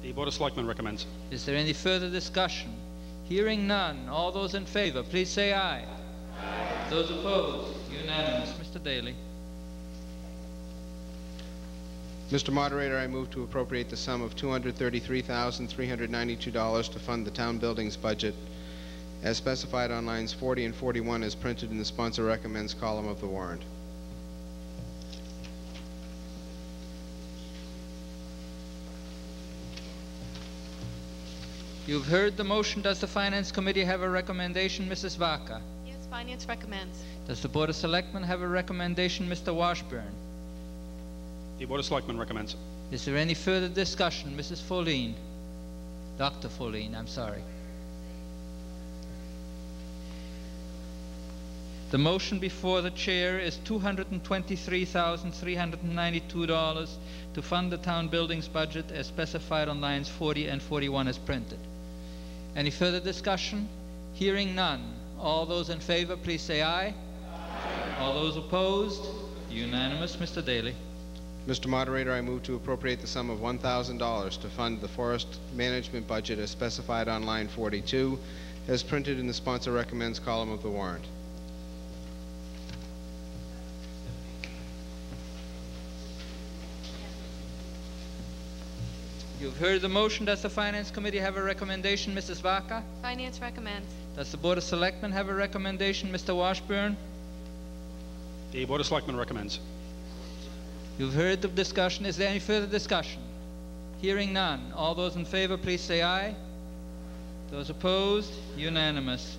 The Board of Selectmen recommends. Is there any further discussion? Hearing none, all those in favor, please say aye. Aye. Those opposed, unanimous. Mr. Daly. Mr. Moderator, I move to appropriate the sum of $233,392 to fund the town buildings budget as specified on lines 40 and 41 as printed in the sponsor recommends column of the warrant. You've heard the motion. Does the Finance Committee have a recommendation, Mrs. Vaca? Yes, Finance recommends. Does the Board of Selectmen have a recommendation, Mr. Washburn? The Board of Selectmen recommends. Is there any further discussion, Mrs. Folleen? Dr. Folleen, I'm sorry. The motion before the chair is $223,392 to fund the town buildings budget as specified on lines 40 and 41 as printed. Any further discussion? Hearing none. All those in favor, please say aye. Aye. All those opposed? Unanimous. Mr. Daly. Mr. Moderator, I move to appropriate the sum of $1,000 to fund the forest management budget as specified on line 42 as printed in the sponsor recommends column of the warrant. You've heard the motion. Does the Finance Committee have a recommendation, Mrs. Vaca? Finance recommends. Does the Board of Selectmen have a recommendation, Mr. Washburn? The Board of Selectmen recommends. You've heard the discussion. Is there any further discussion? Hearing none. All those in favor, please say aye. Those opposed? Unanimous.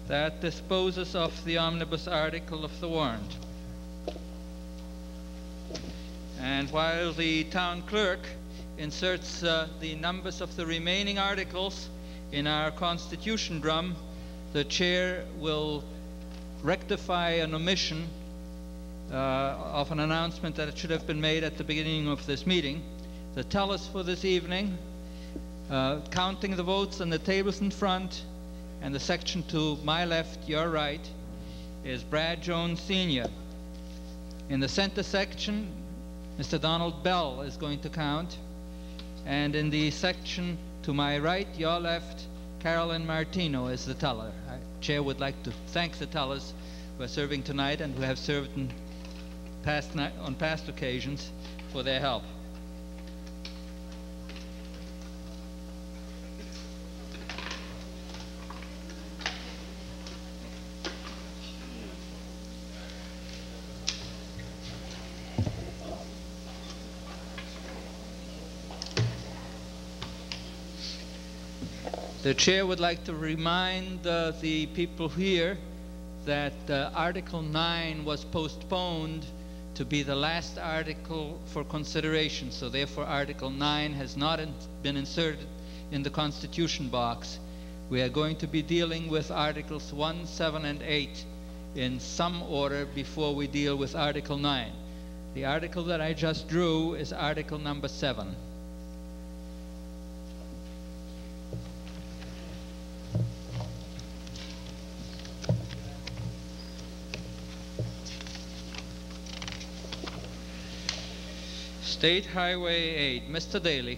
That disposes of the omnibus article of the warrant. And while the town clerk inserts the numbers of the remaining articles in our constitution drum, the chair will rectify an omission of an announcement that it should have been made at the beginning of this meeting. The tellers for this evening, counting the votes on the tables in front and the section to my left, your right, is Brad Jones Sr. In the center section, Mr. Donald Bell is going to count. And in the section to my right, your left, Carolyn Martino is the teller. The chair would like to thank the tellers who are serving tonight and who have served on past occasions for their help. The chair would like to remind the people here that Article 9 was postponed to be the last article for consideration. So therefore Article 9 has not been inserted in the Constitution box. We are going to be dealing with Articles 1, 7, and 8 in some order before we deal with Article 9. The article that I just drew is Article number 7. State Highway 8, Mr. Daly.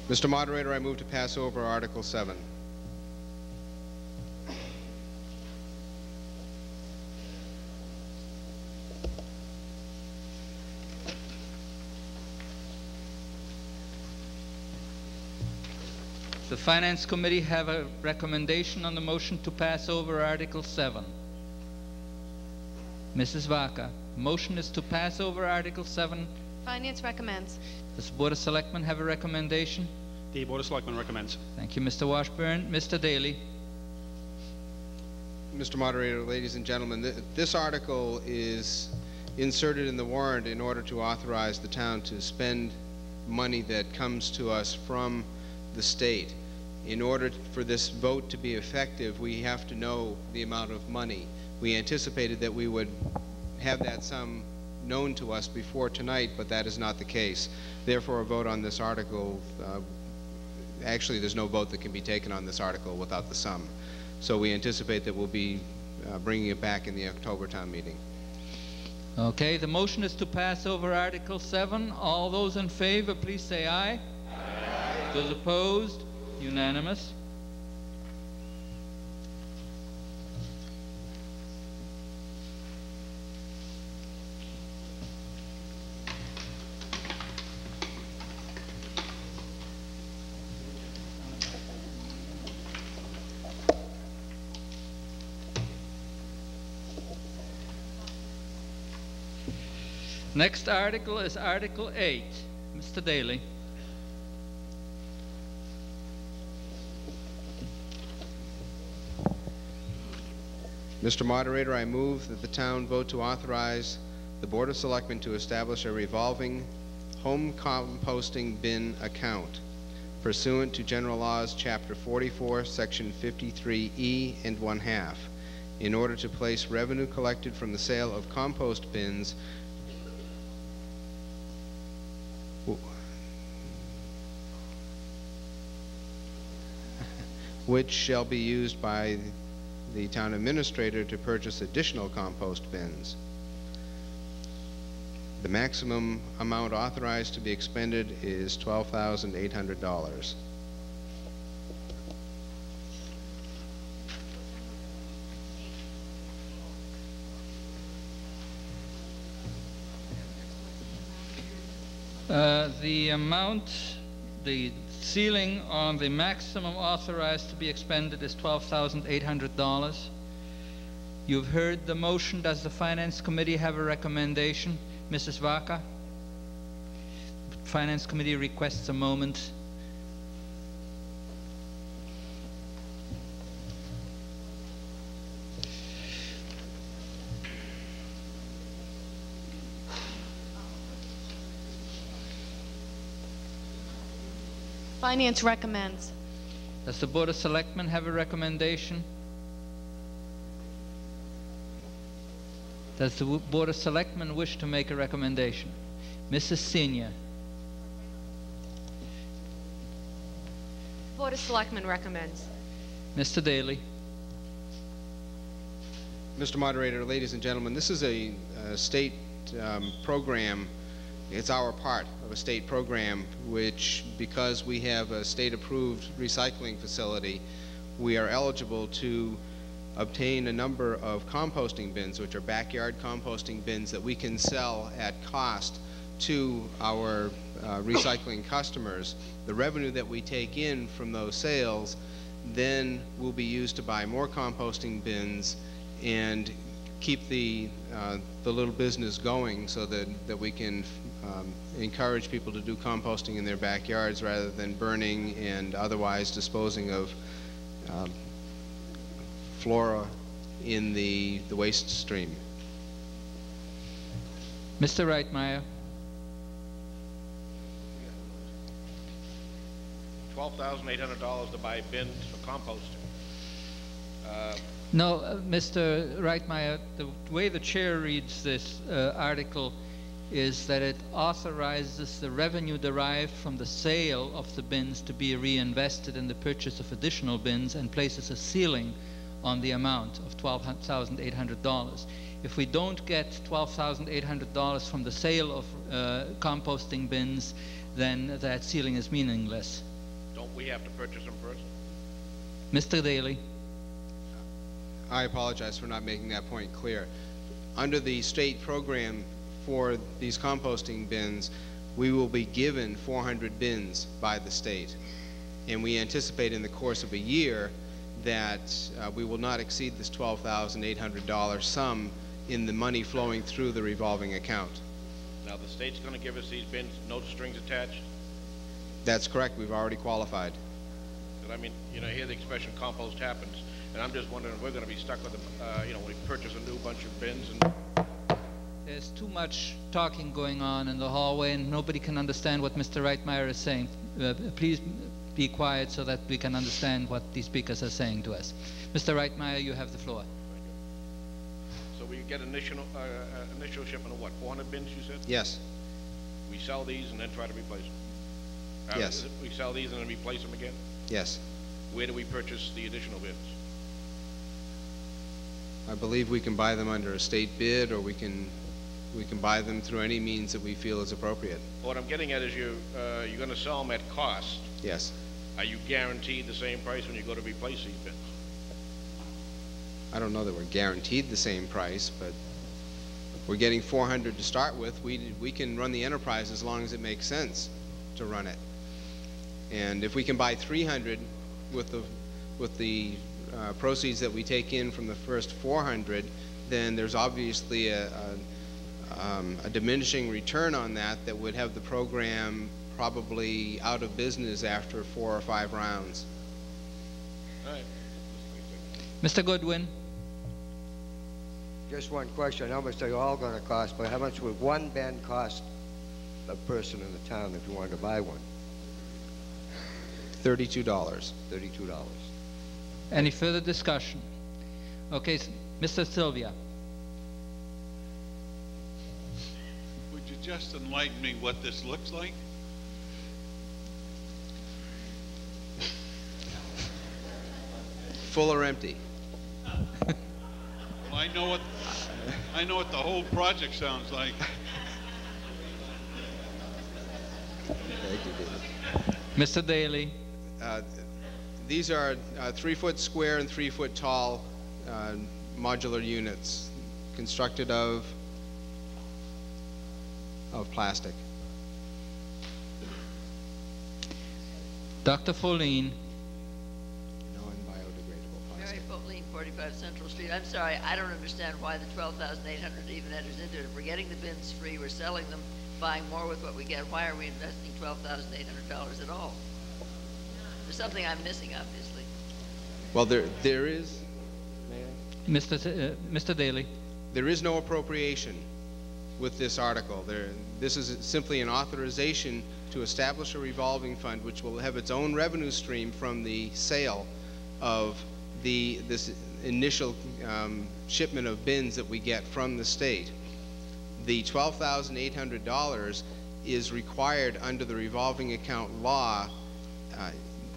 Mr. Moderator, I move to pass over Article 7. The Finance Committee have a recommendation on the motion to pass over Article 7. Mrs. Vaca, motion is to pass over Article 7. Finance recommends. Does the Board of Selectmen have a recommendation? The Board of Selectmen recommends. Thank you, Mr. Washburn. Mr. Daly. Mr. Moderator, ladies and gentlemen, this article is inserted in the warrant in order to authorize the town to spend money that comes to us from the state. In order for this vote to be effective, we have to know the amount of money. We anticipated that we would have that sum known to us before tonight, but that is not the case. Therefore, a vote on this article, actually there's no vote that can be taken on this article without the sum. So we anticipate that we'll be bringing it back in the October town meeting. Okay, the motion is to pass over Article 7. All those in favor, please say aye. Aye. Those opposed? Unanimous. Next article is Article 8. Mr. Daly. Mr. Moderator, I move that the town vote to authorize the Board of Selectmen to establish a revolving home composting bin account pursuant to General Laws, Chapter 44, Section 53E and 1/2, in order to place revenue collected from the sale of compost bins which shall be used by the town administrator to purchase additional compost bins. The maximum amount authorized to be expended is $12,800. The amount, the ceiling on the maximum authorized to be expended is $12,800. You've heard the motion. Does the Finance Committee have a recommendation? Mrs. Vaca? Finance Committee requests a moment. Finance recommends. Does the Board of Selectmen have a recommendation? Does the Board of Selectmen wish to make a recommendation? Mrs. Senior. Board of Selectmen recommends. Mr. Daly. Mr. Moderator, ladies and gentlemen, this is a state program. It's our part of a state program which, because we have a state-approved recycling facility, we are eligible to obtain a number of composting bins, which are backyard composting bins that we can sell at cost to our recycling customers. The revenue that we take in from those sales then will be used to buy more composting bins and keep the little business going, so that we can encourage people to do composting in their backyards rather than burning and otherwise disposing of flora in the waste stream. Mr. Reitmeyer. $12,800 to buy bins for composting. No, Mr. Reitmeyer, the way the chair reads this article is that it authorizes the revenue derived from the sale of the bins to be reinvested in the purchase of additional bins and places a ceiling on the amount of $12,800. If we don't get $12,800 from the sale of composting bins, then that ceiling is meaningless. Don't we have to purchase them first? Mr. Daly. I apologize for not making that point clear. Under the state program for these composting bins, we will be given 400 bins by the state. And we anticipate in the course of a year that we will not exceed this $12,800 sum in the money flowing through the revolving account. Now the state's going to give us these bins, no strings attached? That's correct. We've already qualified. Because I mean, you know, hear the expression compost happens, and I'm just wondering if we're going to be stuck with them, you know, we purchase a new bunch of bins and... There's too much talking going on in the hallway and nobody can understand what Mr. Reitmeyer is saying. Please be quiet so that we can understand what the speakers are saying to us. Mr. Reitmeyer, you have the floor. So we get initial shipment of what, 400 bins you said? Yes. We sell these and then try to replace them? Yes. We sell these and then replace them again? Yes. Where do we purchase the additional bins? I believe we can buy them under a state bid, or we can buy them through any means that we feel is appropriate. What I'm getting at is you're going to sell them at cost. Yes. Are you guaranteed the same price when you go to replace these bins? I don't know that we're guaranteed the same price, but we're getting 400 to start with. We can run the enterprise as long as it makes sense to run it. And if we can buy 300 with the proceeds that we take in from the first 400, then there's obviously a diminishing return on that would have the program probably out of business after 4 or 5 rounds. All right. Mr. Goodwin? Just one question. How much are you all going to cost, but how much would one bin cost a person in the town if you wanted to buy one? $32. $32. Any further discussion? Okay, Mr. Sylvia. Would you just enlighten me what this looks like? Full or empty? Well, I know what the whole project sounds like. Thank you, David. Mr. Daly. These are 3-foot square and 3-foot tall modular units constructed of plastic. Dr. Folleen. Non-biodegradable plastic. Mary Folleen, 45 Central Street. I'm sorry, I don't understand why the $12,800 even enters into it. If we're getting the bins free, we're selling them, buying more with what we get. Why are we investing $12,800 at all? There's something I'm missing, obviously. Well, there is. Mr. Daly. There is no appropriation with this article. This is simply an authorization to establish a revolving fund which will have its own revenue stream from the sale of this initial shipment of bins that we get from the state. The $12,800 is required under the revolving account law,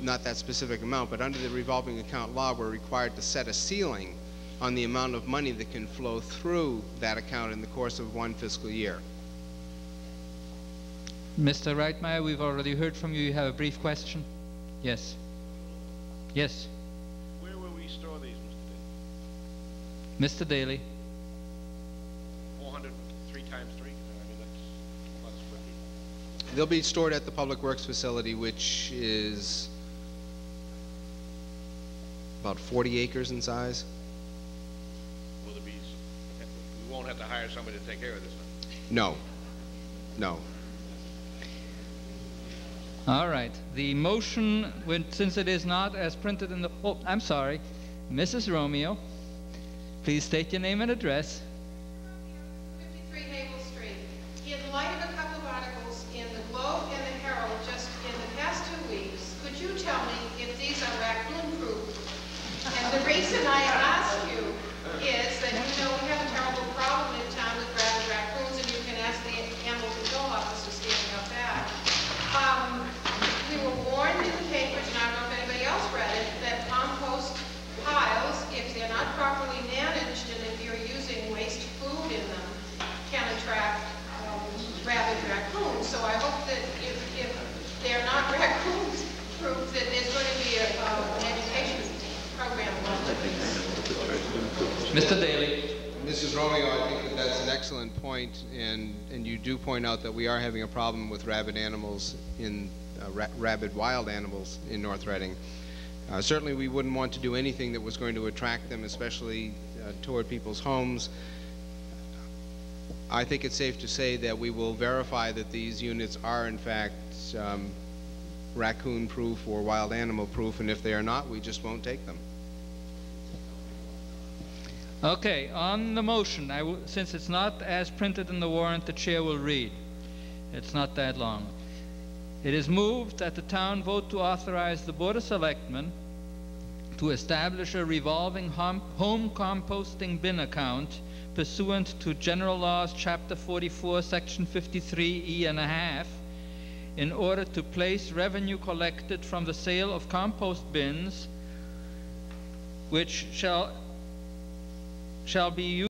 not that specific amount, but under the revolving account law, we're required to set a ceiling on the amount of money that can flow through that account in the course of one fiscal year. Mr. Reitmeyer, we've already heard from you. You have a brief question? Yes. Yes. Where will we store these, Mr. Daly? Mr. Daly. 400, 3 times 3? I mean, that's lots of square feet. They'll be stored at the Public Works facility, which is about 40 acres in size. Will there be, we won't have to hire somebody to take care of this now? No. No. All right. The motion, since it is not as printed in the... Oh, I'm sorry. Mrs. Romeo, please state your name and address. 53 Havel Street. In light of a couple of articles in the Globe and the Herald just in the past 2 weeks, could you tell me if these are raccoon-proof? And the reason I ask you is that, you know, we have a terrible problem in town with rabid raccoons, and you can ask the animal control officer standing up back. We were warned in the papers, and I don't know if anybody else read it, that compost piles, if they're not properly managed and if you're using waste food in them, can attract rabid raccoons. So I hope that if they're not raccoons proof, that there's going to be an education program about this. Mr. Daly. Mrs. Romeo, I think that that's an excellent point, and you do point out that we are having a problem with rabid animals rabid wild animals in North Reading. Certainly we wouldn't want to do anything that was going to attract them, especially toward people's homes. I think it's safe to say that we will verify that these units are in fact raccoon-proof or wild animal-proof, and if they are not, we just won't take them. Okay, on the motion, since it's not as printed in the warrant, the chair will read. It's not that long. It is moved that the town vote to authorize the Board of Selectmen to establish a revolving home composting bin account pursuant to General Laws, Chapter 44, Section 53E and a half, in order to place revenue collected from the sale of compost bins, which shall shall be